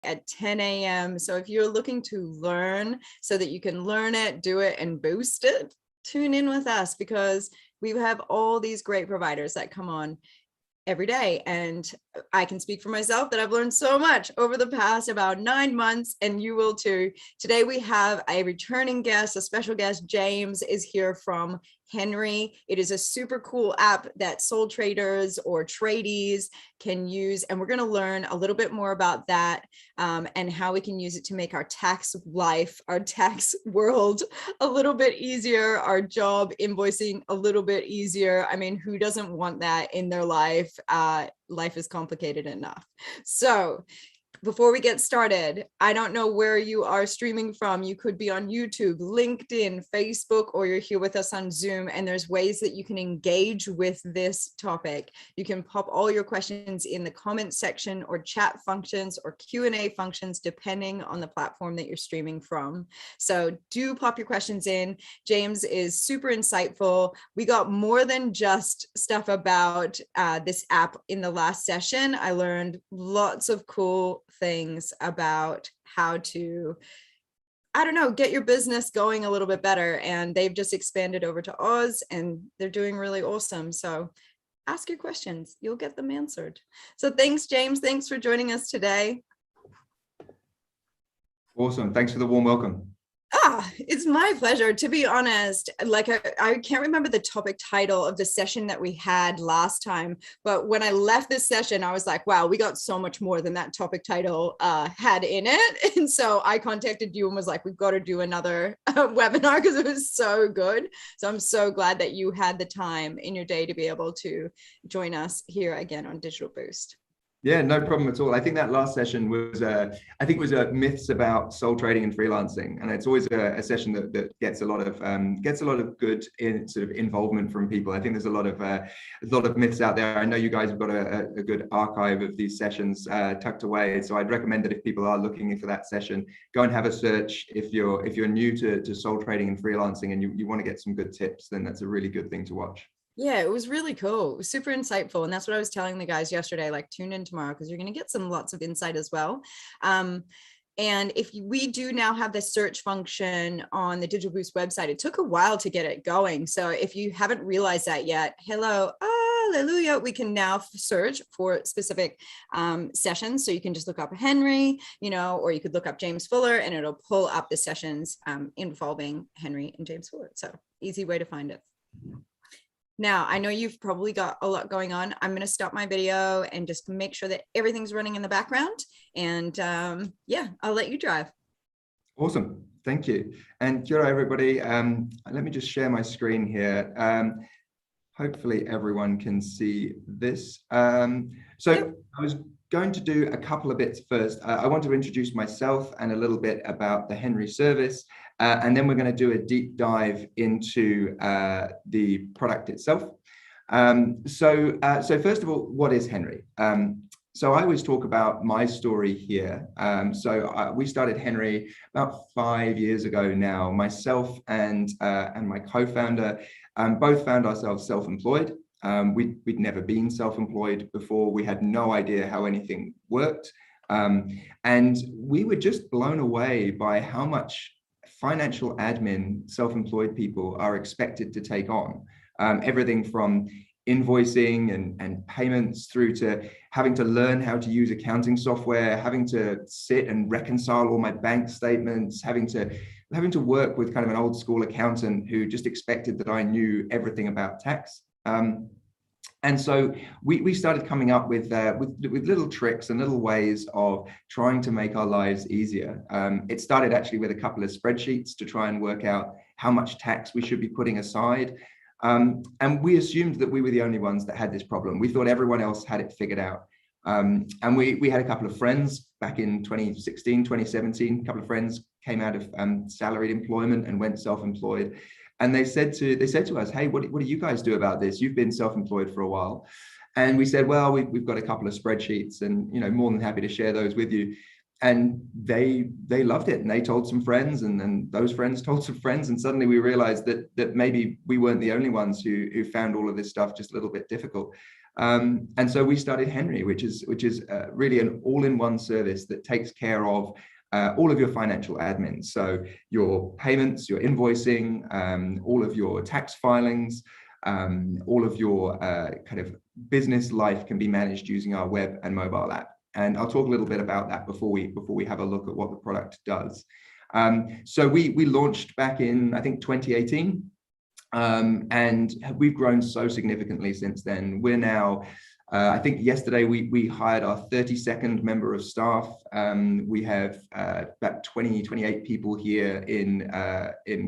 at 10 a.m. So if you're looking to learn so that you can learn it, do it, and boost it, tune in with us, because we have all these great providers that come on every day. And I can speak for myself that I've learned so much over the past about 9 months, and you will too. Today we have a returning guest, a special guest. James is here from Hnry. It is a super cool app that sole traders or tradies can use, and we're going to learn a little bit more about that, and how we can use it to make our tax life, our tax world a little bit easier, our job invoicing a little bit easier. I mean, who doesn't want that in their life? Life is complicated enough. So before we get started, I don't know where you are streaming from. You could be on YouTube, LinkedIn, Facebook, or you're here with us on Zoom, and there's ways that you can engage with this topic. You can pop all your questions in the comment section or chat functions or Q&A functions, depending on the platform that you're streaming from. So do pop your questions in. James is super insightful. We got more than just stuff about this app in the last session. I learned lots of cool things about how to, I don't know, get your business going a little bit better. And they've just expanded over to Oz, and they're doing really awesome. So ask your questions, you'll get them answered. So thanks, James. Thanks for joining us today. Awesome. Thanks for the warm welcome. It's my pleasure. To be honest, like I can't remember the topic title of the session that we had last time, but when I left this session, I was like, wow, we got so much more than that topic title had in it. And so I contacted you and was like, we've got to do another webinar because it was so good. So I'm so glad that you had the time in your day to be able to join us here again on Digital Boost. Yeah, no problem at all. I think that last session was, myths about sole trading and freelancing, and it's always a session that gets a lot of good in sort of involvement from people. I think there's a lot of myths out there. I know you guys have got a good archive of these sessions tucked away, so I'd recommend that if people are looking for that session, go and have a search. If you're new to sole trading and freelancing and you want to get some good tips, then that's a really good thing to watch. Yeah, it was really cool. It was super insightful. And that's what I was telling the guys yesterday, like tune in tomorrow because you're going to get lots of insight as well. And if we do now have the search function on the Digital Boost website, it took a while to get it going. So if you haven't realized that yet, hello, hallelujah, we can now search for specific sessions. So you can just look up Hnry, or you could look up James Fuller and it'll pull up the sessions involving Hnry and James Fuller. So easy way to find it. Now, I know you've probably got a lot going on. I'm going to stop my video and just make sure that everything's running in the background. And yeah, I'll let you drive. Awesome. Thank you. And kia ora, everybody. Let me just share my screen here. Hopefully everyone can see this. So I was going to do a couple of bits first. I want to introduce myself and a little bit about the Hnry service. And then we're going to do a deep dive into the product itself. So first of all, what is Hnry? So I always talk about my story here. We started Hnry about 5 years ago now. Myself and my co-founder both found ourselves self-employed. We'd never been self-employed before. We had no idea how anything worked. And we were just blown away by how much financial admin self-employed people are expected to take on. Everything from invoicing and payments through to having to learn how to use accounting software, having to sit and reconcile all my bank statements, having to work with kind of an old school accountant who just expected that I knew everything about tax. And so we started coming up with little tricks and little ways of trying to make our lives easier. It started actually with a couple of spreadsheets to try and work out how much tax we should be putting aside. And we assumed that we were the only ones that had this problem. We thought everyone else had it figured out. And we had a couple of friends back in 2016, 2017, a couple of friends came out of salaried employment and went self-employed. And they said to us, hey, what do you guys do about this? You've been self-employed for a while. And we said, well, we've got a couple of spreadsheets and, more than happy to share those with you. And they loved it. And they told some friends and then those friends told some friends. And suddenly we realized that maybe we weren't the only ones who found all of this stuff just a little bit difficult. And so we started Hnry, which is really an all-in-one service that takes care of all of your financial admin. So your payments, your invoicing, all of your tax filings, all of your kind of business life can be managed using our web and mobile app. And I'll talk a little bit about that before we have a look at what the product does. So we launched back in, I think, 2018. And we've grown so significantly since then. We're now, I think yesterday we hired our 32nd member of staff. We have about 28 people here in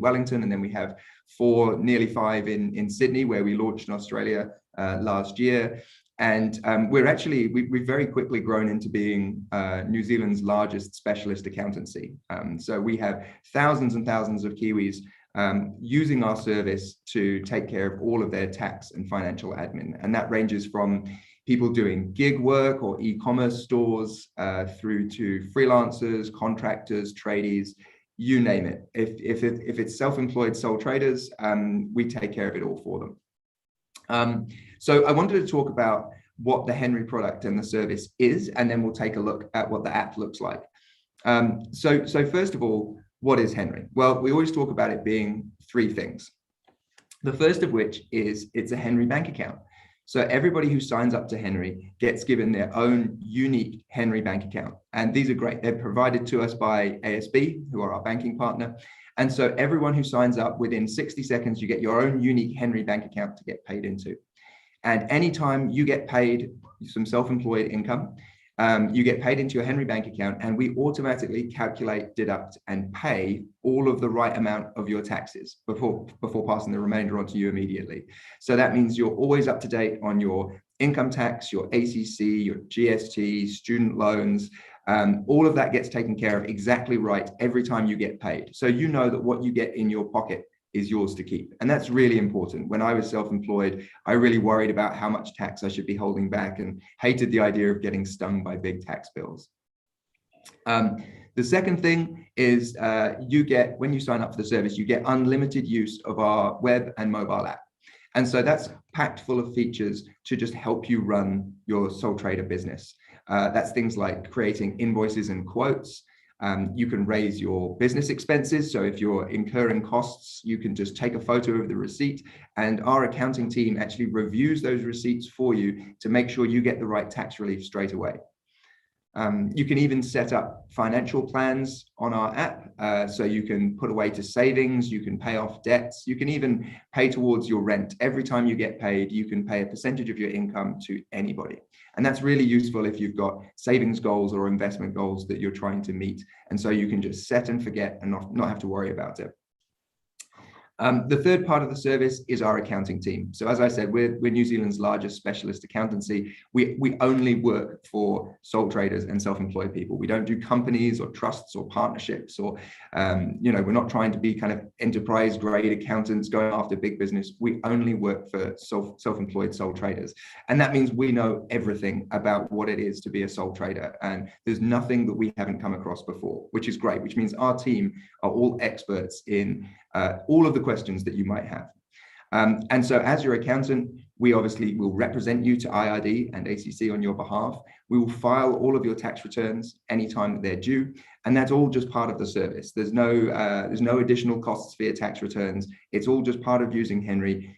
Wellington, and then we have nearly five in Sydney, where we launched in Australia last year. And we've very quickly grown into being New Zealand's largest specialist accountancy. So we have thousands and thousands of Kiwis using our service to take care of all of their tax and financial admin. And that ranges from people doing gig work or e-commerce stores through to freelancers, contractors, tradies, you name it. If it's self-employed sole traders, we take care of it all for them. So I wanted to talk about what the Hnry product and the service is, and then we'll take a look at what the app looks like. So first of all, what is Hnry? Well, we always talk about it being three things. The first of which is it's a Hnry bank account. So everybody who signs up to Hnry gets given their own unique Hnry bank account. And these are great. They're provided to us by ASB, who are our banking partner. And so everyone who signs up, within 60 seconds, you get your own unique Hnry bank account to get paid into. And anytime you get paid some self-employed income, you get paid into your Hnry bank account, and we automatically calculate, deduct, and pay all of the right amount of your taxes before passing the remainder on to you immediately. So that means you're always up to date on your income tax, your ACC, your GST, student loans. All of that gets taken care of exactly right every time you get paid. So you know that what you get in your pocket is yours to keep. And that's really important. When I was self-employed, I really worried about how much tax I should be holding back and hated the idea of getting stung by big tax bills. The second thing is when you sign up for the service, you get unlimited use of our web and mobile app. And so that's packed full of features to just help you run your sole trader business. That's things like creating invoices and quotes. You can raise your business expenses. So if you're incurring costs, you can just take a photo of the receipt, and our accounting team actually reviews those receipts for you to make sure you get the right tax relief straight away. You can even set up financial plans on our app. So you can put away to savings, you can pay off debts, you can even pay towards your rent. Every time you get paid, you can pay a percentage of your income to anybody. And that's really useful if you've got savings goals or investment goals that you're trying to meet. And so you can just set and forget and not have to worry about it. The third part of the service is our accounting team. So as I said, we're New Zealand's largest specialist accountancy. We only work for sole traders and self-employed people. We don't do companies or trusts or partnerships, or we're not trying to be kind of enterprise grade accountants going after big business. We only work for self-employed sole traders. And that means we know everything about what it is to be a sole trader. And there's nothing that we haven't come across before, which is great, which means our team are all experts in all of the questions that you might have. And so as your accountant, we obviously will represent you to IRD and ACC on your behalf. We will file all of your tax returns anytime that they're due. And that's all just part of the service. There's no additional costs for your tax returns. It's all just part of using Hnry.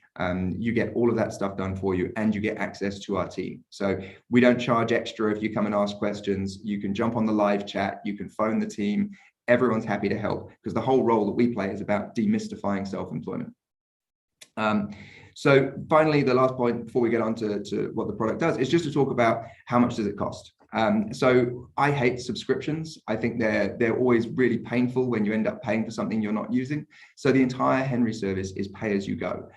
You get all of that stuff done for you, and you get access to our team. So we don't charge extra if you come and ask questions. You can jump on the live chat, you can phone the team. Everyone's happy to help, because the whole role that we play is about demystifying self-employment. So finally, the last point before we get on to what the product does is just to talk about how much does it cost. So I hate subscriptions. I think they're always really painful when you end up paying for something you're not using. So the entire Hnry service is pay as you go.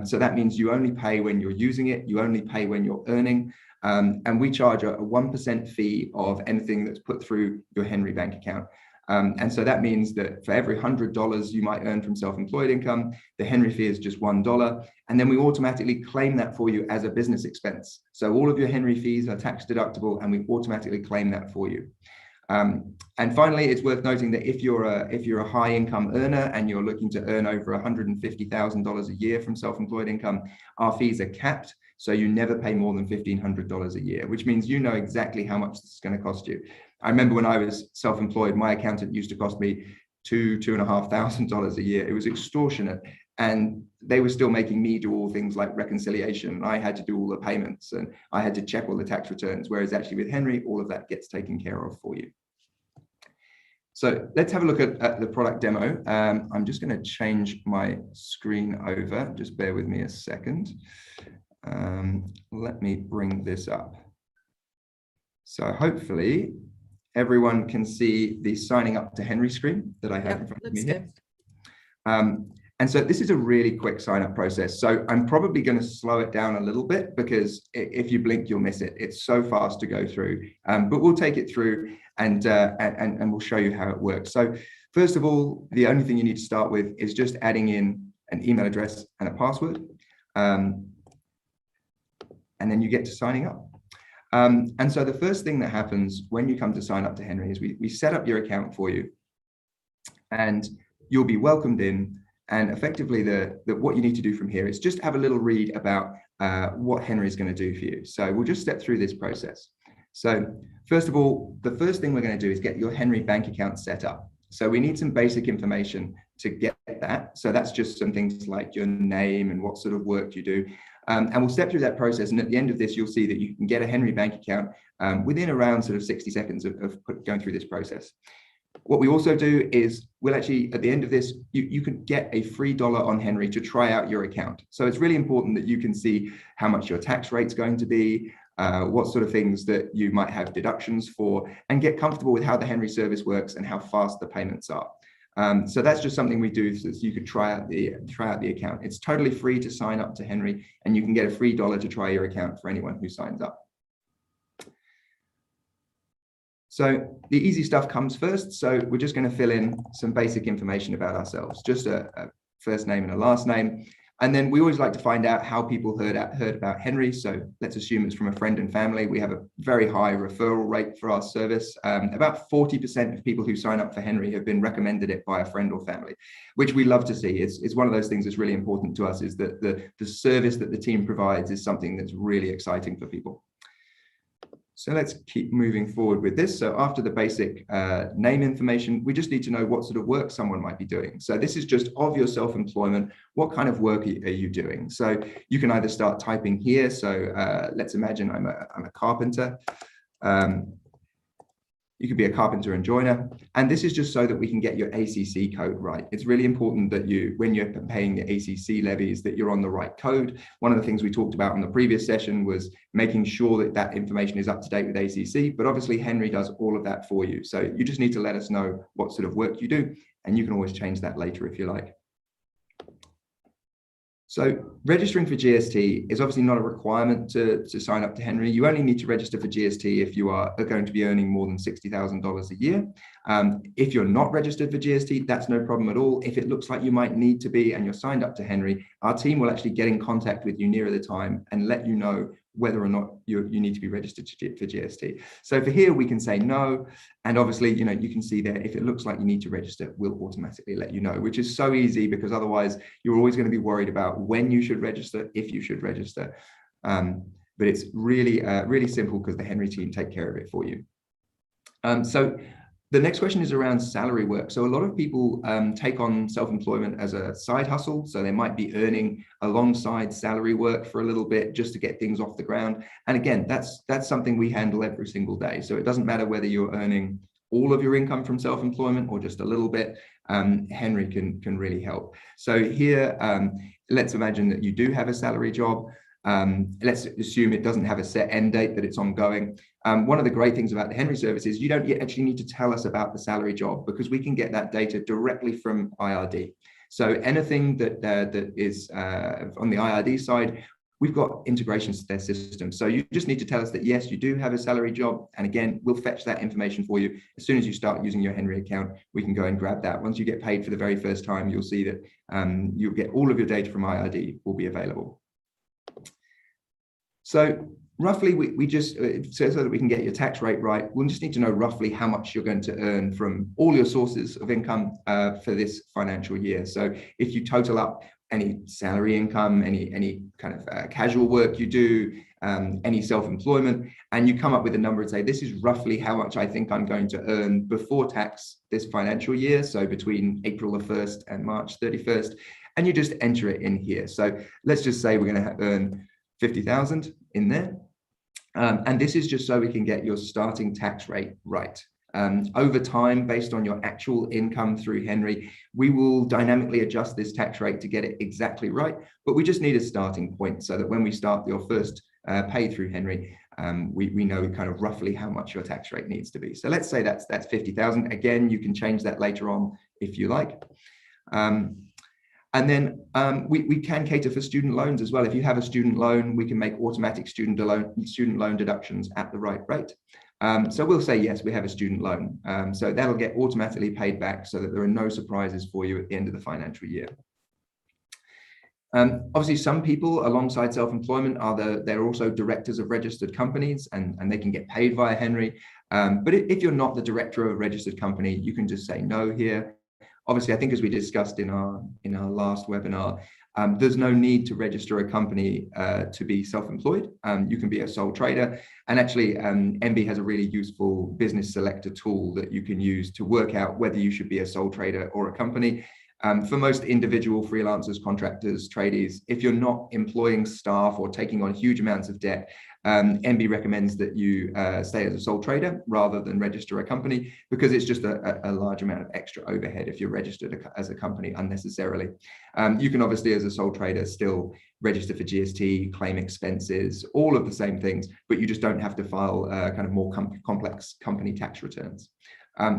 So that means you only pay when you're using it, you only pay when you're earning, and we charge a 1% fee of anything that's put through your Hnry bank account. And so that means that for every $100 you might earn from self-employed income, the Hnry fee is just $1. And then we automatically claim that for you as a business expense. So all of your Hnry fees are tax deductible, and we automatically claim that for you. And finally, it's worth noting that if you're a high income earner and you're looking to earn over $150,000 a year from self-employed income, our fees are capped. So you never pay more than $1,500 a year, which means you know exactly how much this is going to cost you. I remember when I was self-employed, my accountant used to cost me $2,500 a year. It was extortionate. And they were still making me do all things like reconciliation. I had to do all the payments and I had to check all the tax returns, whereas actually with Hnry, all of that gets taken care of for you. So let's have a look at the product demo. I'm just going to change my screen over. Just bear with me a second. Let me bring this up. So hopefully everyone can see the signing up to Hnry screen that I have in front of me here. And so this is a really quick sign up process. So I'm probably going to slow it down a little bit because if you blink, you'll miss it. It's so fast to go through, but we'll take it through and we'll show you how it works. So first of all, the only thing you need to start with is just adding in an email address and a password. And then you get to signing up. And so the first thing that happens when you come to sign up to Hnry is we set up your account for you and you'll be welcomed in. And effectively, what you need to do from here is just have a little read about what Hnry is going to do for you. So we'll just step through this process. So first of all, the first thing we're going to do is get your Hnry bank account set up. So we need some basic information to get that. So that's just some things like your name and what sort of work you do. And we'll step through that process. And at the end of this, you'll see that you can get a Hnry bank account within around sort of 60 seconds of going through this process. What we also do is we'll actually, at the end of this, you can get a free $1 on Hnry to try out your account. So it's really important that you can see how much your tax rate's going to be, what sort of things that you might have deductions for, and get comfortable with how the Hnry service works and how fast the payments are. So that's just something we do so you could try out the account. It's totally free to sign up to Hnry, and you can get a free $1 to try your account for anyone who signs up. So the easy stuff comes first. So we're just going to fill in some basic information about ourselves, just a first name and a last name. And then we always like to find out how people heard about Hnry. So let's assume it's from a friend and family. We have a very high referral rate for our service. About 40% of people who sign up for Hnry have been recommended it by a friend or family, which we love to see. It's one of those things that's really important to us, is that the service that the team provides is something that's really exciting for people. So let's keep moving forward with this. So after the basic name information, we just need to know what sort of work someone might be doing. So this is just of your self-employment. What kind of work are you doing? So you can either start typing here. So let's imagine I'm a carpenter. You could be a carpenter and joiner. And this is just so that we can get your ACC code right. It's really important that when you're paying the ACC levies, that you're on the right code. One of the things we talked about on the previous session was making sure that that information is up to date with ACC, but obviously Hnry does all of that for you. So you just need to let us know what sort of work you do, and you can always change that later if you like. So registering for GST is obviously not a requirement to sign up to Hnry. You only need to register for GST if you are going to be earning more than $60,000 a year. If you're not registered for GST, that's no problem at all. If it looks like you might need to be and you're signed up to Hnry, our team will actually get in contact with you nearer the time and let you know whether or not you need to be registered for GST. So for here, we can say no. And obviously, you can see there, if it looks like you need to register, we'll automatically let you know, which is so easy, because otherwise you're always going to be worried about when you should register, if you should register. But it's really, really simple, because the Hnry team take care of it for you. So the next question is around salary work. So a lot of people take on self-employment as a side hustle. So they might be earning alongside salary work for a little bit just to get things off the ground. And again, that's something we handle every single day. So it doesn't matter whether you're earning all of your income from self-employment or just a little bit. Hnry can really help. So here, let's imagine that you do have a salary job. Let's assume it doesn't have a set end date, that it's ongoing. One of the great things about the Hnry service is you don't actually need to tell us about the salary job, because we can get that data directly from IRD. So anything that is on the IRD side, we've got integrations to their system. So you just need to tell us that, yes, you do have a salary job. And again, we'll fetch that information for you. As soon as you start using your Hnry account, we can go and grab that. Once you get paid for the very first time, you'll see that you'll get all of your data from IRD will be available. So roughly, we just, so that we can get your tax rate right, we'll just need to know roughly how much you're going to earn from all your sources of income for this financial year. So if you total up any salary income, any kind of casual work you do, any self-employment, and you come up with a number and say, this is roughly how much I think I'm going to earn before tax this financial year, so between April the 1st and March 31st, and you just enter it in here. So let's just say we're going to earn 50,000 in there. And this is just so we can get your starting tax rate right. Over time, based on your actual income through Hnry, we will dynamically adjust this tax rate to get it exactly right, but we just need a starting point so that when we start your first pay through Hnry, we know kind of roughly how much your tax rate needs to be. So let's say that's 50,000. Again, you can change that later on if you like. And then we can cater for student loans as well. If you have a student loan, we can make automatic student loan deductions at the right rate. So we'll say, yes, we have a student loan. So that'll get automatically paid back so that there are no surprises for you at the end of the financial year. Obviously, some people alongside self-employment they're also directors of registered companies, and they can get paid via Hnry. But if you're not the director of a registered company, you can just say no here. Obviously, I think as we discussed in our last webinar, there's no need to register a company to be self-employed. You can be a sole trader. And actually, MB has a really useful business selector tool that you can use to work out whether you should be a sole trader or a company. For most individual freelancers, contractors, tradies, if you're not employing staff or taking on huge amounts of debt, MB recommends that you stay as a sole trader rather than register a company, because it's just a large amount of extra overhead if you're registered as a company unnecessarily. You can obviously, as a sole trader, still register for GST, claim expenses, all of the same things, but you just don't have to file kind of more complex company tax returns.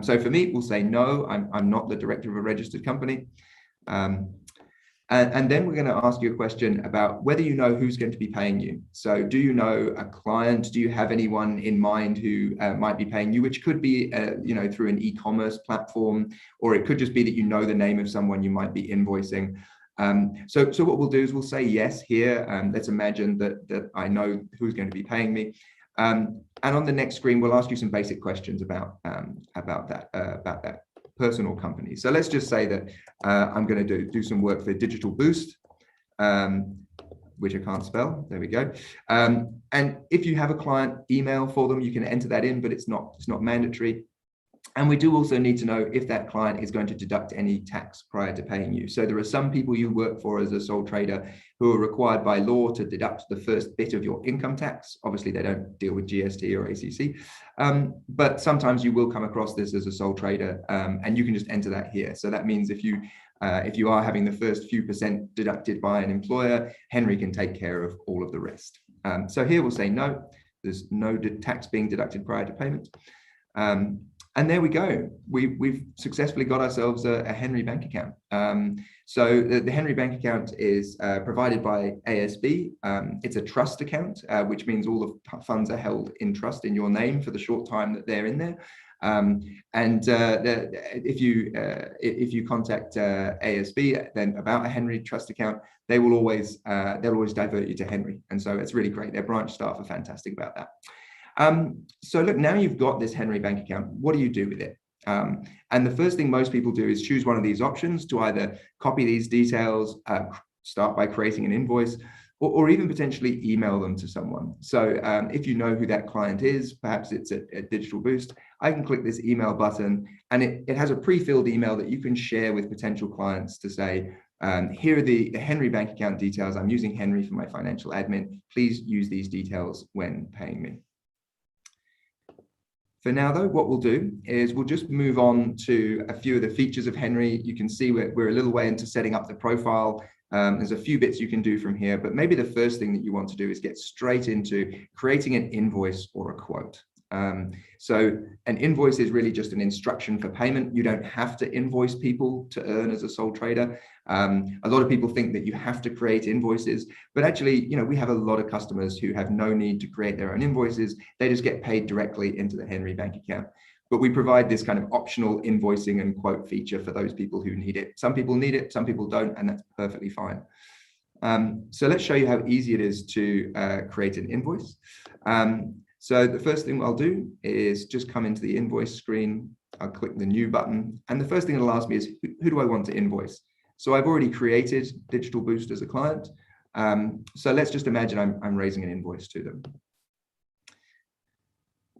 So for me, we'll say no, I'm not the director of a registered company. And then we're going to ask you a question about whether you know who's going to be paying you. So do you know a client? Do you have anyone in mind who might be paying you, which could be through an e-commerce platform, or it could just be that you know the name of someone you might be invoicing. So what we'll do is we'll say yes here. Let's imagine that I know who's going to be paying me. And on the next screen, we'll ask you some basic questions about that person or company. So let's just say that I'm going to do some work for Digital Boost, which I can't spell. There we go. And if you have a client email for them, you can enter that in, but it's not mandatory. And we do also need to know if that client is going to deduct any tax prior to paying you. So there are some people you work for as a sole trader who are required by law to deduct the first bit of your income tax. Obviously, they don't deal with GST or ACC, but sometimes you will come across this as a sole trader, and you can just enter that here. So that means if you are having the first few percent deducted by an employer, Hnry can take care of all of the rest. So here we'll say no, there's no tax being deducted prior to payment. And there we go. We've successfully got ourselves a Hnry bank account. So the Hnry bank account is provided by ASB. It's a trust account, which means all the funds are held in trust in your name for the short time that they're in there. If you contact ASB then about a Hnry trust account, they'll always divert you to Hnry, and so it's really great. Their branch staff are fantastic about that. So look, now you've got this Hnry bank account, what do you do with it? And the first thing most people do is choose one of these options to either copy these details, start by creating an invoice, or even potentially email them to someone. So if you know who that client is, perhaps it's a Digital Boost, I can click this email button, and it has a pre-filled email that you can share with potential clients to say, here are the Hnry bank account details. I'm using Hnry for my financial admin. Please use these details when paying me. For now, though, what we'll do is we'll just move on to a few of the features of Hnry. You can see we're a little way into setting up the profile. There's a few bits you can do from here, but maybe the first thing that you want to do is get straight into creating an invoice or a quote. So an invoice is really just an instruction for payment. You don't have to invoice people to earn as a sole trader. A lot of people think that you have to create invoices, but actually, we have a lot of customers who have no need to create their own invoices. They just get paid directly into the Hnry bank account. But we provide this kind of optional invoicing and quote feature for those people who need it. Some people need it, some people don't, and that's perfectly fine. So let's show you how easy it is to create an invoice. So the first thing I'll do is just come into the invoice screen. I'll click the new button. And the first thing it'll ask me is, who do I want to invoice? So I've already created Digital Boost as a client. So let's just imagine I'm raising an invoice to them.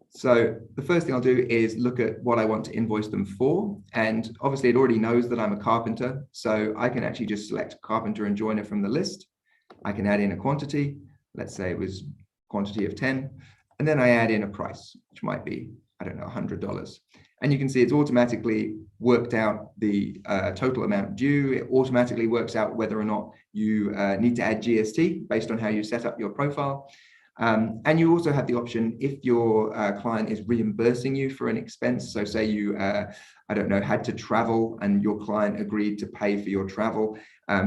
So the first thing I'll do is look at what I want to invoice them for. And obviously it already knows that I'm a carpenter. So I can actually just select carpenter and joiner from the list. I can add in a quantity. Let's say it was quantity of 10. And then I add in a price, which might be, I don't know, $100. And you can see it's automatically worked out the total amount due. It automatically works out whether or not you need to add GST based on how you set up your profile. And you also have the option if your client is reimbursing you for an expense. So say you, I don't know, had to travel and your client agreed to pay for your travel,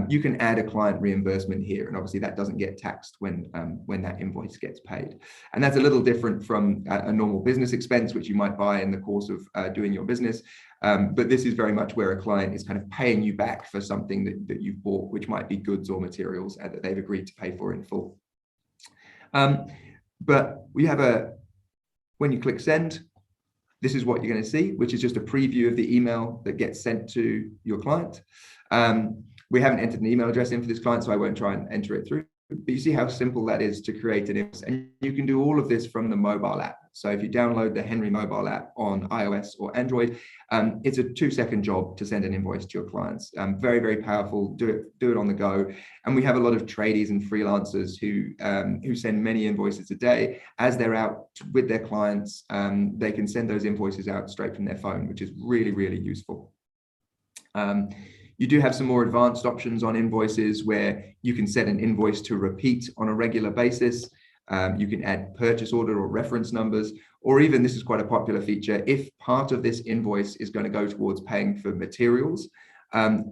you can add a client reimbursement here. And obviously that doesn't get taxed when that invoice gets paid. And that's a little different from a normal business expense, which you might buy in the course of doing your business. But this is very much where a client is kind of paying you back for something that you've bought, which might be goods or materials that they've agreed to pay for in full. But we have when you click send, this is what you're going to see, which is just a preview of the email that gets sent to your client. We haven't entered an email address in for this client, so I won't try and enter it through. But you see how simple that is to create an invoice, and you can do all of this from the mobile app. So if you download the Hnry mobile app on iOS or Android, it's a 2-second job to send an invoice to your clients. Very, very powerful. Do it on the go. And we have a lot of tradies and freelancers who send many invoices a day. As they're out with their clients, they can send those invoices out straight from their phone, which is really, really useful. You do have some more advanced options on invoices where you can set an invoice to repeat on a regular basis. You can add purchase order or reference numbers, or even, this is quite a popular feature, if part of this invoice is going to go towards paying for materials,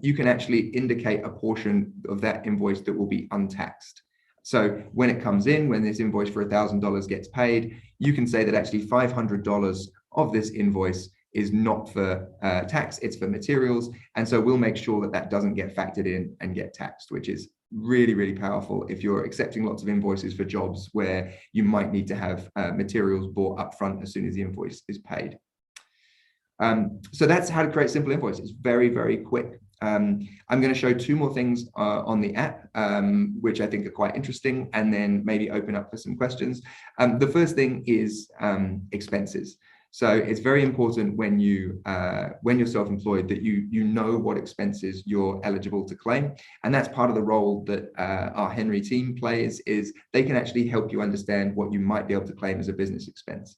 you can actually indicate a portion of that invoice that will be untaxed. So when it comes in, when this invoice for $1,000 gets paid, you can say that actually $500 of this invoice is not for tax, it's for materials. And so we'll make sure that that doesn't get factored in and get taxed, which is really, really powerful if you're accepting lots of invoices for jobs where you might need to have materials bought up front as soon as the invoice is paid. So that's how to create simple invoices. Very, very quick. I'm going to show 2 more things on the app, which I think are quite interesting, and then maybe open up for some questions. The first thing is expenses. So it's very important when you're self-employed that you know what expenses you're eligible to claim. And that's part of the role that our Hnry team plays, is they can actually help you understand what you might be able to claim as a business expense.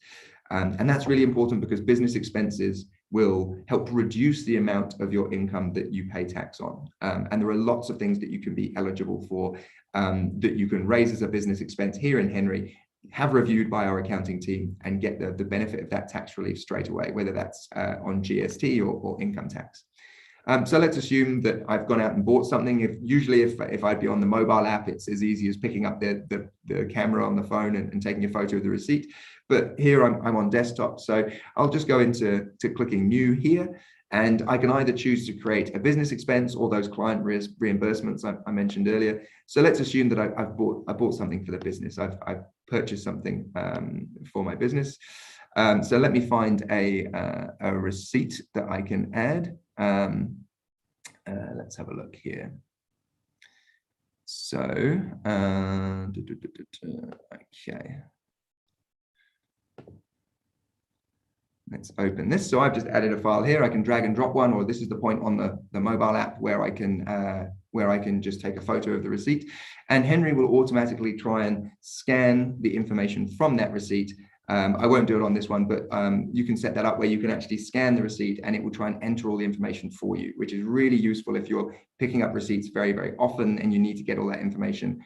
And that's really important because business expenses will help reduce the amount of your income that you pay tax on. And there are lots of things that you can be eligible for that you can raise as a business expense here in Hnry, have reviewed by our accounting team, and get the benefit of that tax relief straight away, whether that's on GST or income tax. So let's assume that I've gone out and bought something. Usually if I'd be on the mobile app, it's as easy as picking up the camera on the phone and taking a photo of the receipt. But here I'm on desktop, so I'll just go into clicking new here. And I can either choose to create a business expense or those client reimbursements I mentioned earlier. So let's assume that I bought something for the business. I've purchased something for my business. So let me find a receipt that I can add. Let's have a look here. So, okay. Let's open this. So I've just added a file here. I can drag and drop one, or this is the point on the mobile app where I can just take a photo of the receipt, and Hnry will automatically try and scan the information from that receipt. I won't do it on this one, but you can set that up where you can actually scan the receipt and it will try and enter all the information for you, which is really useful if you're picking up receipts very, very often and you need to get all that information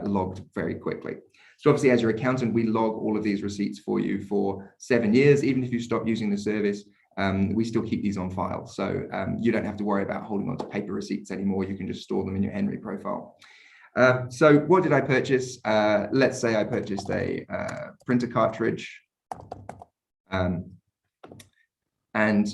logged very quickly. So obviously, as your accountant, we log all of these receipts for you for 7 years. Even if you stop using the service, we still keep these on file. So you don't have to worry about holding on to paper receipts anymore. You can just store them in your Hnry profile. So what did I purchase? Let's say I purchased a printer cartridge. And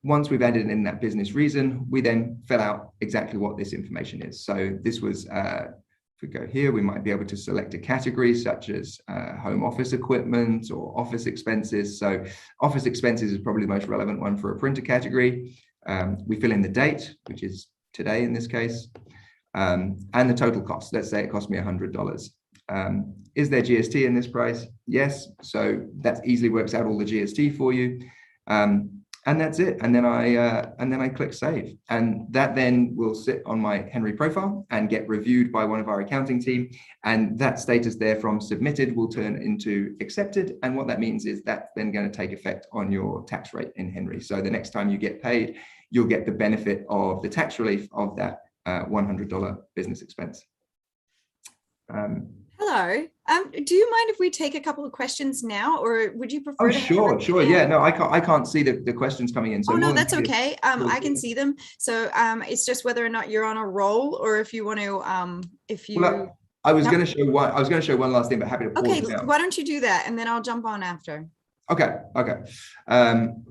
once we've added in that business reason, we then fill out exactly what this information is. So this was, if we go here, we might be able to select a category such as home office equipment or office expenses. So office expenses is probably the most relevant one for a printer category. We fill in the date, which is today in this case, and the total cost. Let's say it cost me $100. Is there GST in this price? Yes. So that easily works out all the GST for you. And that's it. And then I click save, and that then will sit on my Hnry profile and get reviewed by one of our accounting team. And that status there from submitted will turn into accepted. And what that means is that's then going to take effect on your tax rate in Hnry. So the next time you get paid, you'll get the benefit of the tax relief of that $100 business expense. Hello. Do you mind if we take a couple of questions now, or would you prefer? Oh, sure. Yeah, no, I can't see the questions coming in. So no, that's okay. I can see them. So it's just whether or not you're on a roll, or if you want to, Well, I was going to show one. I was going to show one last thing, but happy to pause. Okay, why don't you do that, and then I'll jump on after. Okay.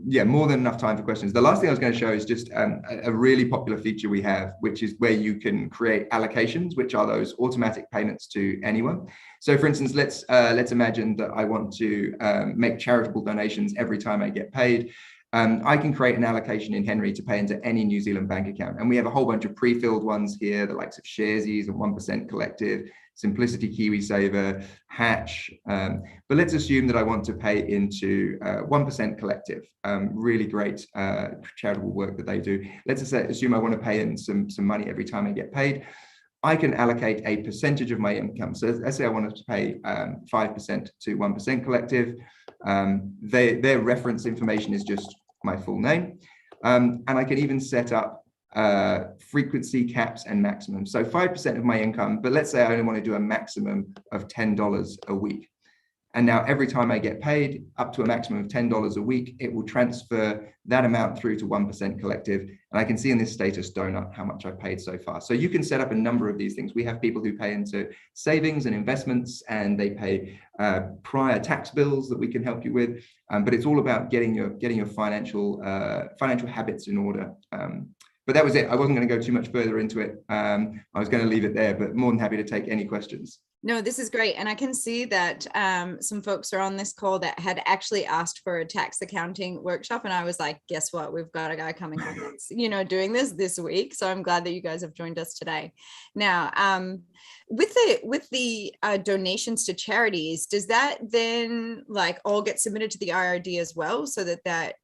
Yeah, more than enough time for questions. The last thing I was going to show is just a really popular feature we have, which is where you can create allocations, which are those automatic payments to anyone. So for instance, let's imagine that I want to make charitable donations every time I get paid. I can create an allocation in Hnry to pay into any New Zealand bank account. And we have a whole bunch of pre-filled ones here, the likes of Sharesies and 1% Collective, Simplicity KiwiSaver, Hatch. But let's assume that I want to pay into 1% Collective. Really great charitable work that they do. Let's assume I want to pay in some money every time I get paid. I can allocate a percentage of my income. So let's say I wanted to pay 5% to 1% Collective. Their reference information is just my full name. And I can even set up frequency caps and maximums. So 5% of my income, but let's say I only want to do a maximum of $10 a week. And now every time I get paid up to a maximum of $10 a week, it will transfer that amount through to 1% Collective. And I can see in this status donut how much I've paid so far. So you can set up a number of these things. We have people who pay into savings and investments, and they pay prior tax bills that we can help you with. But it's all about getting your financial habits in order. But that was it. I wasn't going to go too much further into it. I was going to leave it there, but more than happy to take any questions. No, this is great. And I can see that some folks are on this call that had actually asked for a tax accounting workshop. And I was like, guess what? We've got a guy coming on that's, doing this week. So I'm glad that you guys have joined us today. Now, with the donations to charities, does that then all get submitted to the IRD as well, so that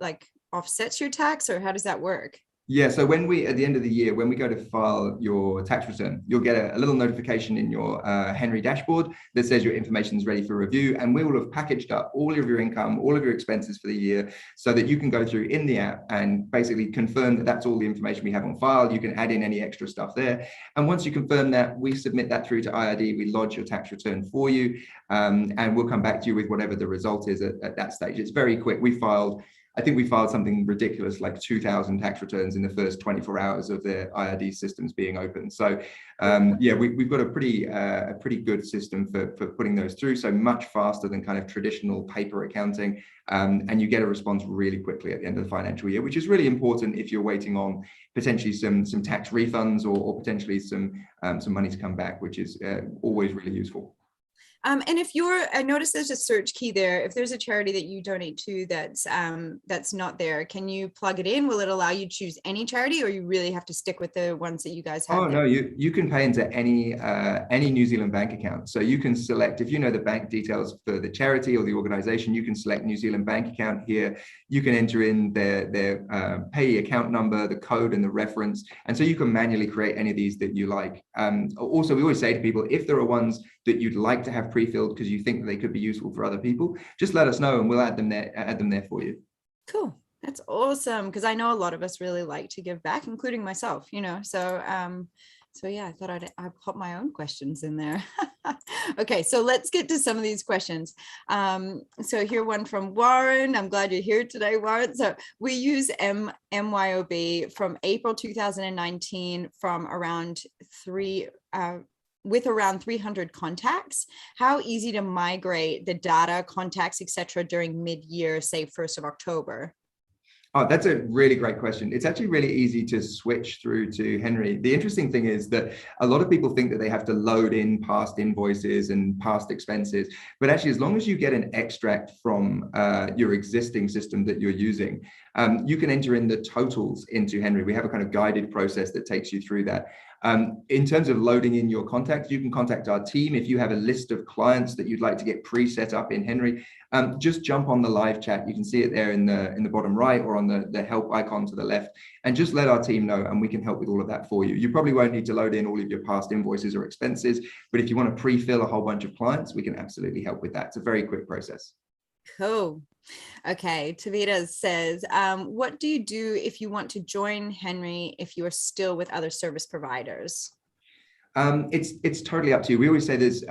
offsets your tax, or how does that work? Yeah, so when at the end of the year, when we go to file your tax return, you'll get a little notification in your Hnry dashboard that says your information is ready for review, and we will have packaged up all of your income, all of your expenses for the year, so that you can go through in the app and basically confirm that that's all the information we have on file. You can add in any extra stuff there. And once you confirm that, we submit that through to IRD, we lodge your tax return for you, and we'll come back to you with whatever the result is at that stage. It's very quick. I think we filed something ridiculous like 2,000 tax returns in the first 24 hours of the IRD systems being open. So yeah, we've got a pretty good system for putting those through. So much faster than kind of traditional paper accounting. And you get a response really quickly at the end of the financial year, which is really important if you're waiting on potentially some tax refunds or potentially some money to come back, which is always really useful. And if I notice there's a search key there. If there's a charity that you donate to that's not there, can you plug it in? Will it allow you to choose any charity, or you really have to stick with the ones that you guys have? Oh, no, you can pay into any New Zealand bank account. So you can select, if you know the bank details for the charity or the organization, you can select New Zealand bank account here. You can enter in their payee account number, the code and the reference. And so you can manually create any of these that you like. Also, we always say to people, if there are ones that you'd like to have pre-filled because you think that they could be useful for other people, just let us know and we'll add them there for you. Cool. That's awesome, because I know a lot of us really like to give back, including myself, so yeah, I thought I'd pop my own questions in there. Okay, so let's get to some of these questions. So here one from Warren. I'm glad you're here today, Warren. So we use MYOB from April 2019 from with around 300 contacts. How easy to migrate the data, contacts, etc. during mid-year, say 1st of October? Oh, that's a really great question. It's actually really easy to switch through to Hnry. The interesting thing is that a lot of people think that they have to load in past invoices and past expenses, but actually, as long as you get an extract from your existing system that you're using, you can enter in the totals into Hnry. We have a kind of guided process that takes you through that. In terms of loading in your contacts, you can contact our team. If you have a list of clients that you'd like to get pre-set up in Hnry, just jump on the live chat. You can see it there in the bottom right or on the help icon to the left, and just let our team know and we can help with all of that for you. You probably won't need to load in all of your past invoices or expenses, but if you want to pre-fill a whole bunch of clients, we can absolutely help with that. It's a very quick process. Cool. Okay, Tavita says, what do you do if you want to join Hnry if you are still with other service providers? It's totally up to you. We always say there's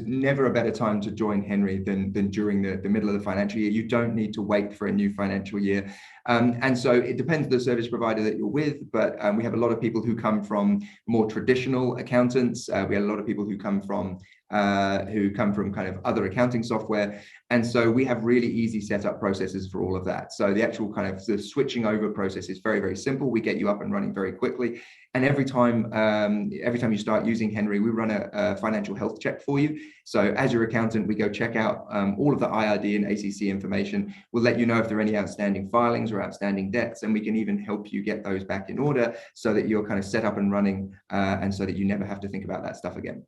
never a better time to join Hnry than during the middle of the financial year. You don't need to wait for a new financial year. And so it depends on the service provider that you're with, but we have a lot of people who come from more traditional accountants. We have a lot of people who come from kind of other accounting software. And so we have really easy setup processes for all of that. So the actual kind of the switching over process is very, very simple. We get you up and running very quickly. And every time you start using Hnry, we run a financial health check for you. So as your accountant, we go check out all of the IRD and ACC information. We'll let you know if there are any outstanding filings or outstanding debts, and we can even help you get those back in order so that you're kind of set up and running, and so that you never have to think about that stuff again.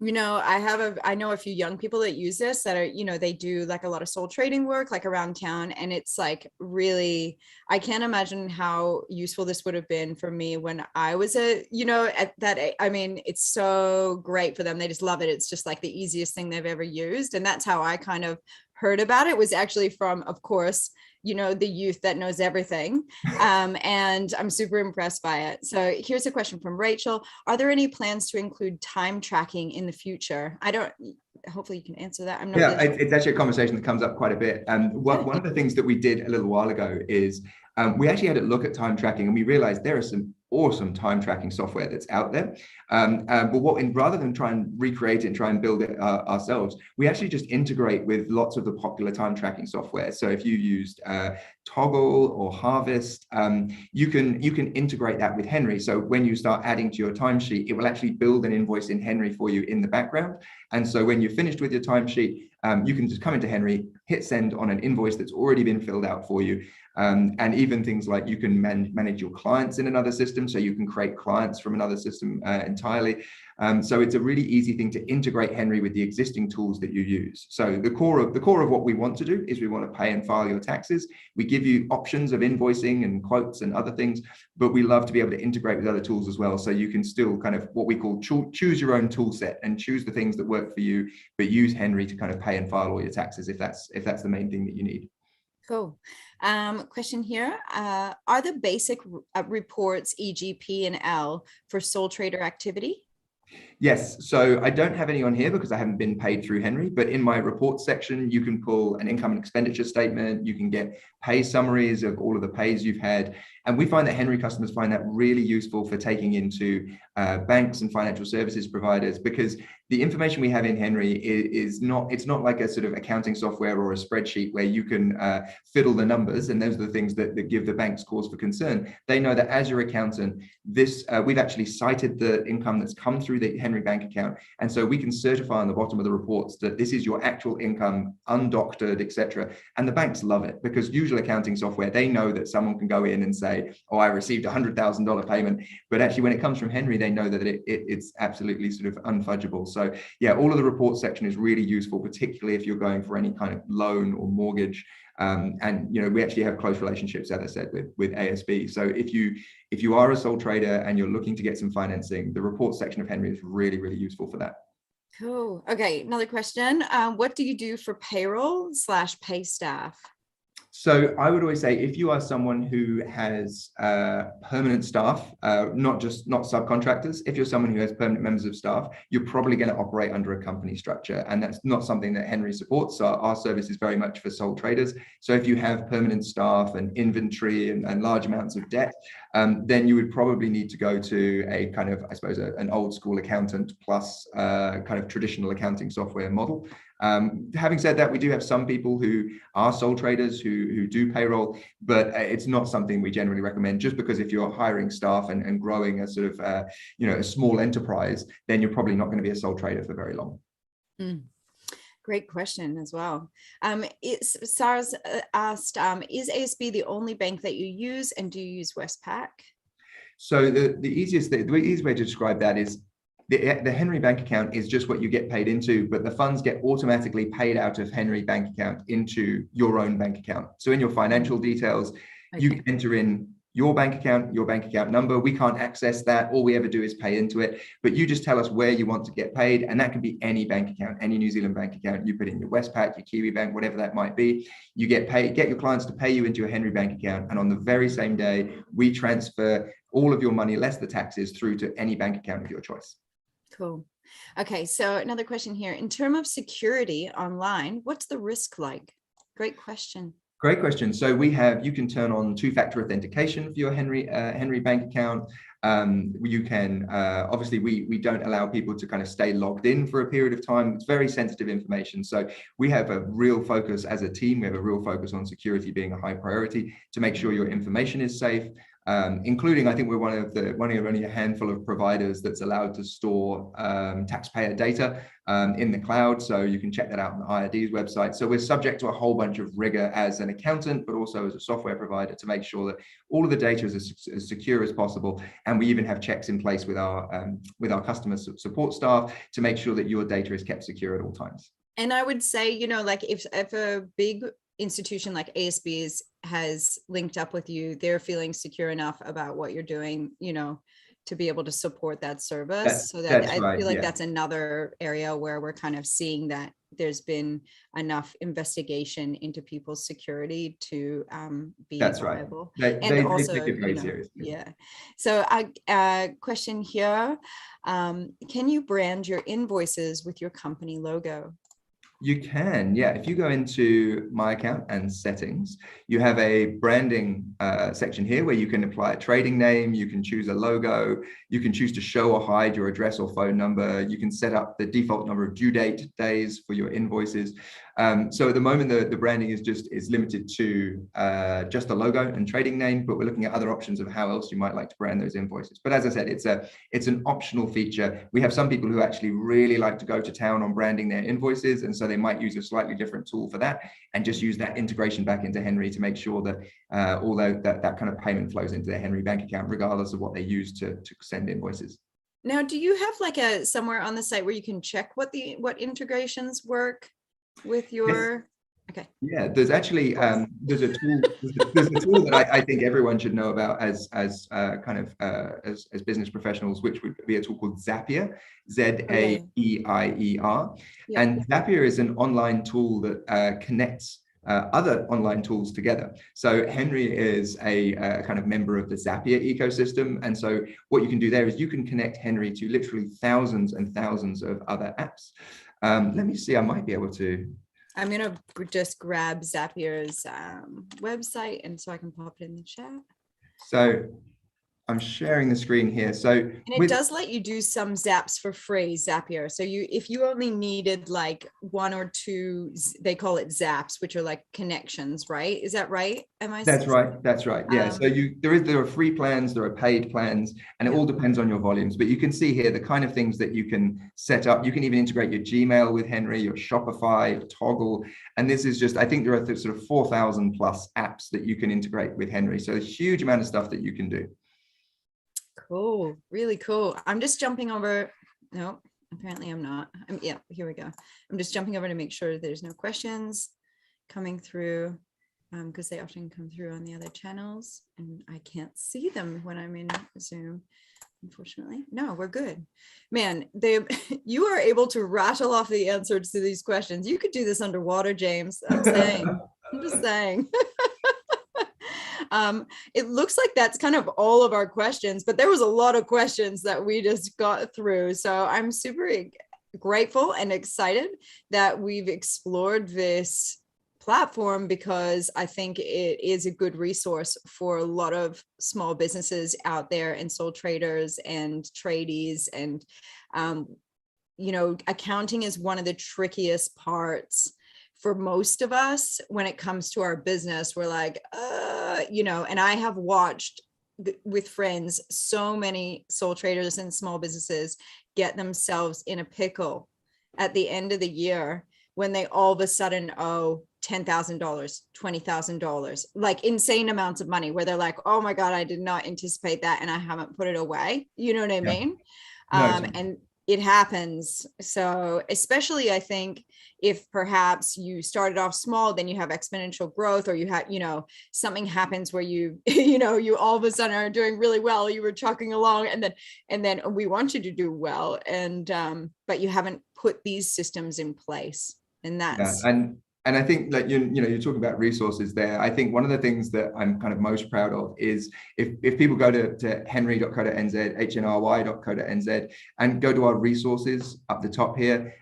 You know, I know a few young people that use this that are, you know, they do like a lot of soul trading work like around town. And it's like, really, I can't imagine how useful this would have been for me when I was at that. I mean, it's so great for them. They just love it. It's just like the easiest thing they've ever used. And that's how I kind of heard about it, was actually from, of course, you know, the youth that knows everything. And I'm super impressed by it. So here's a question from Rachel. Are there any plans to include time tracking in the future? Hopefully you can answer that. I'm not really sure. It's actually a conversation that comes up quite a bit. And one of the things that we did a little while ago is we actually had a look at time tracking, and we realized there are some awesome time tracking software that's out there. But rather than try and recreate it and try and build it ourselves, we actually just integrate with lots of the popular time tracking software. So if you used Toggle or Harvest, you can integrate that with Hnry. So when you start adding to your timesheet, it will actually build an invoice in Hnry for you in the background. And so when you're finished with your timesheet, you can just come into Hnry, hit send on an invoice that's already been filled out for you. And even things like you can manage your clients in another system, so you can create clients from another system entirely. So it's a really easy thing to integrate Hnry with the existing tools that you use. So the core of what we want to do is we want to pay and file your taxes. We give you options of invoicing and quotes and other things, but we love to be able to integrate with other tools as well. So you can still kind of what we call choose your own tool set and choose the things that work for you, but use Hnry to kind of pay and file all your taxes if that's the main thing that you need. Cool. Question here. Are the basic reports, e.g. P&L, for sole trader activity? Yes, so I don't have any on here because I haven't been paid through Hnry, but in my report section, you can pull an income and expenditure statement. You can get pay summaries of all of the pays you've had. And we find that Hnry customers find that really useful for taking into banks and financial services providers, because the information we have in Hnry it's not like a sort of accounting software or a spreadsheet where you can fiddle the numbers, and those are the things that give the banks cause for concern. They know that as your accountant, we've actually cited the income that's come through the Hnry bank account, and so we can certify on the bottom of the reports that this is your actual income, undoctored, etc. And the banks love it, because usual accounting software, they know that someone can go in and say, oh, I received $100,000 payment, but actually when it comes from Hnry, they know that it's absolutely sort of unfudgeable. So yeah, all of the report section is really useful, particularly if you're going for any kind of loan or mortgage. And you know, we actually have close relationships, as I said, with ASB. So if you are a sole trader and you're looking to get some financing, the report section of Hnry is really, really useful for that. Cool. Okay, another question. What do you do for payroll / pay staff? So I would always say, if you are someone who has permanent staff, not subcontractors, if you're someone who has permanent members of staff, you're probably going to operate under a company structure. And that's not something that Hnry supports. So our service is very much for sole traders. So if you have permanent staff and inventory and large amounts of debt, then you would probably need to go to a kind of, I suppose, an old school accountant plus kind of traditional accounting software model. Having said that, we do have some people who are sole traders who do payroll, but it's not something we generally recommend, just because if you're hiring staff and growing a sort of, a small enterprise, then you're probably not going to be a sole trader for very long. Great question as well. Sarah's asked, is ASB the only bank that you use, and do you use Westpac? So the easiest way to describe that is the Hnry bank account is just what you get paid into, but the funds get automatically paid out of Hnry bank account into your own bank account. So in your financial details, you enter in your bank account number. We can't access that. All we ever do is pay into it, but you just tell us where you want to get paid. And that can be any bank account, any New Zealand bank account. You put in your Westpac, your Kiwi Bank, whatever that might be. You get paid, get your clients to pay you into a Hnry bank account. And on the very same day, we transfer all of your money, less the taxes, through to any bank account of your choice. Cool. Okay. So another question here, in terms of security online, what's the risk like? Great question. Great question. So you can turn on two-factor authentication for your Hnry bank account. You can, obviously, we don't allow people to kind of stay logged in for a period of time. It's very sensitive information. So we have a real focus as a team. We have a real focus on security being a high priority to make sure your information is safe. Including, I think we're one of only a handful of providers that's allowed to store taxpayer data in the cloud. So you can check that out on the IRD's website. So we're subject to a whole bunch of rigor as an accountant, but also as a software provider, to make sure that all of the data is as secure as possible. And we even have checks in place with our customer support staff to make sure that your data is kept secure at all times. And I would say, like if a big institution like ASB's has linked up with you, they're feeling secure enough about what you're doing, to be able to support that service. So that I feel like that's another area where we're kind of seeing that there's been enough investigation into people's security to be viable. Right. They take it very seriously. Yeah. So a question here, can you brand your invoices with your company logo? You can, yeah. If you go into My Account and Settings, you have a branding section here where you can apply a trading name, you can choose a logo, you can choose to show or hide your address or phone number, you can set up the default number of due date days for your invoices. So at the moment, the branding is limited to just a logo and trading name, but we're looking at other options of how else you might like to brand those invoices. But as I said, it's an optional feature. We have some people who actually really like to go to town on branding their invoices, and so they might use a slightly different tool for that and just use that integration back into Hnry to make sure that all that kind of payment flows into their Hnry bank account, regardless of what they use to send invoices. Now, do you have like somewhere on the site where you can check what integrations work with your? Okay. Yeah, there's actually there's a tool that I think everyone should know about as business professionals, which would be a tool called Zapier, Zapier. Yeah. And Zapier is an online tool that connects other online tools together. So Hnry is a kind of member of the Zapier ecosystem. And so what you can do there is you can connect Hnry to literally thousands and thousands of other apps. Let me see, I might be able to. I'm going to just grab Zapier's website, and so I can pop it in the chat. So I'm sharing the screen here. So and it does let you do some zaps for free, Zapier. So if you only needed like one or two, they call it zaps, which are like connections, right? Is that right? That's right. Yeah. So there are free plans, there are paid plans, and it all depends on your volumes. But you can see here the kind of things that you can set up. You can even integrate your Gmail with Hnry, your Shopify, your Toggle. And this is just, I think there are sort of 4,000 plus apps that you can integrate with Hnry. So a huge amount of stuff that you can do. Cool. Really cool. I'm just jumping over. No, apparently I'm not. Yeah, here we go. I'm just jumping over to make sure there's no questions coming through, because they often come through on the other channels and I can't see them when I'm in Zoom, unfortunately. No, we're good. Man, you are able to rattle off the answers to these questions. You could do this underwater, James. I'm just saying. It looks like that's kind of all of our questions, but there was a lot of questions that we just got through. So I'm super grateful and excited that we've explored this platform, because I think it is a good resource for a lot of small businesses out there and sole traders and tradies and you know, accounting is one of the trickiest parts for most of us when it comes to our business. We're like, you know, and I have watched with friends so many sole traders and small businesses get themselves in a pickle at the end of the year when they all of a sudden owe $10,000, $20,000, like insane amounts of money, where they're like, oh my God, I did not anticipate that and I haven't put it away. You know what I mean? No, And it happens. So especially, I think, if perhaps you started off small, then you have exponential growth, or you have, you know, something happens where you, you know, you all of a sudden are doing really well, you were trucking along, and then we want you to do well. And, but you haven't put these systems in place. And that's, and I think that you know, you're talking about resources there. I think one of the things that I'm kind of most proud of is if people go to hnry.co.nz, hnry.co.nz, and go to our resources up the top here,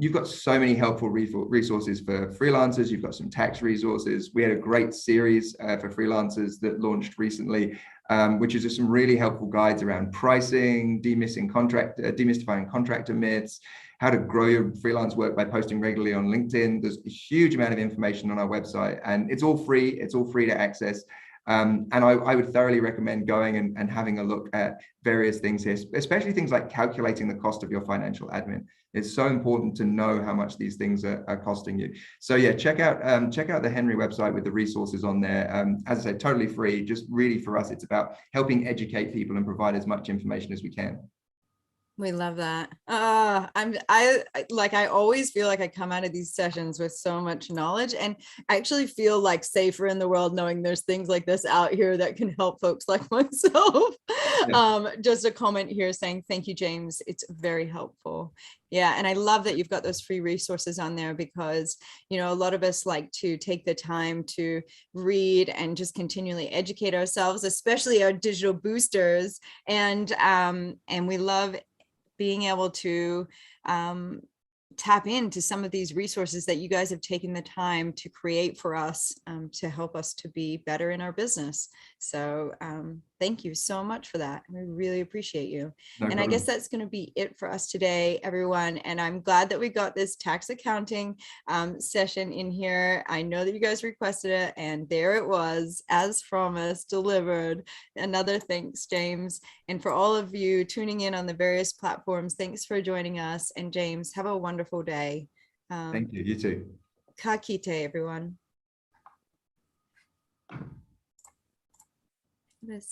you've got so many helpful resources for freelancers. You've got some tax resources. We had a great series for freelancers that launched recently, which is just some really helpful guides around pricing, demystifying contractor myths, how to grow your freelance work by posting regularly on LinkedIn. There's a huge amount of information on our website, and it's all free. It's all free to access. And I would thoroughly recommend going and having a look at various things here, especially things like calculating the cost of your financial admin. It's so important to know how much these things are costing you. So yeah, check out the Hnry website with the resources on there. As I said, totally free. Just really, for us, it's about helping educate people and provide as much information as we can. we love that. I always feel like I come out of these sessions with so much knowledge, and I actually feel like safer in the world knowing there's things like this out here that can help folks like myself. Yeah. Just a comment here saying, thank you, James. It's very helpful. Yeah. And I love that you've got those free resources on there, because, you know, a lot of us like to take the time to read and just continually educate ourselves, especially our digital boosters. And we love being able to tap into some of these resources that you guys have taken the time to create for us, to help us to be better in our business. So thank you so much for that. We really appreciate you. No problem. I guess that's going to be it for us today, everyone. And I'm glad that we got this tax accounting session in here. I know that you guys requested it, and there it was, as promised, delivered. Another thanks, James. And for all of you tuning in on the various platforms, thanks for joining us. And James, have a wonderful day. Thank you. You too. Ka kite, everyone.